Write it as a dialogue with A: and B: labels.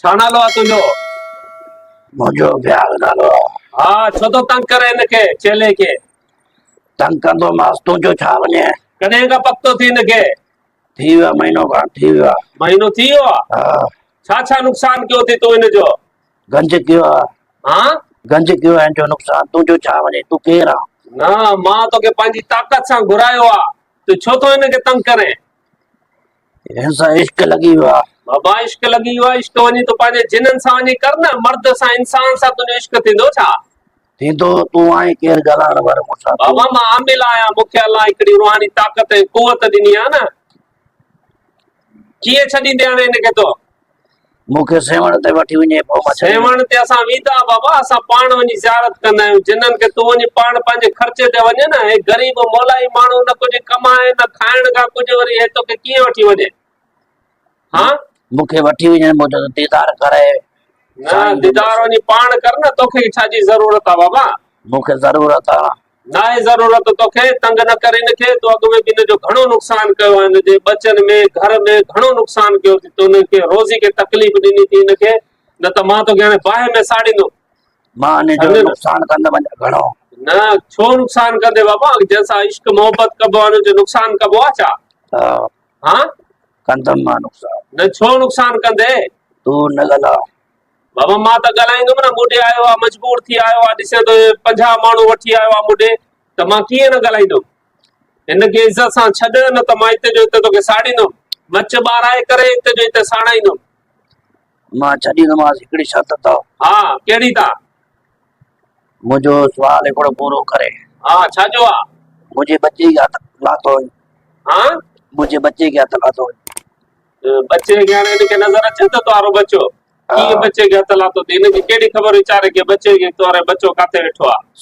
A: छा नालो आहे तुंहिंजो?
B: मुंहिंजो ब्याह नालो
A: हा, छो तो तंग करे हिनखे चेले खे?
B: तंग कंदो मांसि, तुंहिंजो छा वञे?
A: कॾहिं खां पतो थी हिनखे?
B: थी वियो महीनो खण थी वियो आहे।
A: महीनो थी वियो आहे?
B: हा,
A: छा छा नुक़सान कयो थी तूं हिनजो?
B: गंज कयो आहे,
A: हा
B: गंज कयो आहे हिनजो नुक़सान। तुंहिंजो छा वञे? तूं केरु आहे?
A: न, मां तोखे पंहिंजी ताक़त सां घुरायो आहे, तूं छो थो हिनखे तंग करे?
B: हिन सां इश्क लॻी वियो आहे।
A: बाबा इश्क लॻी वियो आहे, इश्क वञी तूं पंहिंजे जिननि सां वञी कर न, मर्द सां इंसान सां तुंहिंजो इश्क थींदो छा?
B: थींदो तूं आहीं केरु ॻाल्हाइण वारो मूंसां?
A: बाबा मां आमिल आहियां, मूंखे अलाह हिकिड़ी रूहानी ताक़त ऐं कुवत ॾिनी आहे न। कीअं छॾींदे हाणे हिनखे तो?
B: मूंखे सेवण ते वठी वञे पोइ मां छॾींदुमि।
A: सेवण ते असां वेंदा बाबा, असां पाण वञी ज़ियारत कंदा आहियूं जिन्हनि खे। तूं वञी पाण पंहिंजे ख़र्चे ते वञे न, हे ग़रीब मोलाई माण्हू न कुझु कमाए न खाइण खां कुझु, वरी हे तोखे कीअं वठी वञे? हा,
B: मूंखे वठी वञे, मुंहिंजो दीदार करे।
A: न दीदार वञी पाण कर न, तोखे छाजी ज़रूरत आहे बाबा?
B: मूंखे ज़रूरत आहे।
A: न आहे ज़रूरत तोखे, तंग न कर हिनखे। तूं अॻु में बि हिनजो घणो नुक़सान कयो आहे, हिनजे बचनि में घर में घणो नुक़सान कयो थी। तूं हिनखे रोज़ी खे तकलीफ़ ॾिनी थी हिनखे, न त मां तोखे हाणे बाहि में साड़ींदुमि।
B: मां हिनजो नुक़सान कंदुमि घणो।
A: न, छो नुक़सान कंदे बाबा? जंहिंसां इश्क मोहबत कबो आहे हुनजो नुक़सान कबो आहे छा? हा,
B: कंदुमि मां नुक़सान।
A: न छो नुक़सान कंदे?
B: तूं न ॻाल्हाए
A: बाबा, मां त ॻाल्हाईंदुमि न। मूंॾे आयो आहे, मजबूर थी आयो आहे, ॾिसे तो 50 माण्हू वठी आयो आहे मूंॾे, त मां कीअं न ॻाल्हाईंदुमि? हिनखे इज़त सां छॾ, न त मां हिते जो हिते तोखे साड़ींदुमि। मच ॿाराए करे हिते जो हिते साड़ाईंदुमि।
B: मां छॾींदोमांसि हिकिड़ी शर्त अथव।
A: हा, कहिड़ी था?
B: मुंहिंजो सुवाल हिकिड़ो पूरो करे।
A: हा, छाजो आहे?
B: मुंहिंजे बच्चे खे हथ लाथो।
A: हा,
B: मुंहिंजे बच्चे खे हथ लाथो।
A: बच्चे खे हाणे हिनखे नज़र अचे थो तुआरो बच्चो? कीअं बच्चे खे हथ लाथो? हिनखे कहिड़ी ख़बर वीचारे के बच्चे खे तुआरे बच्चो किथे वेठो आहे?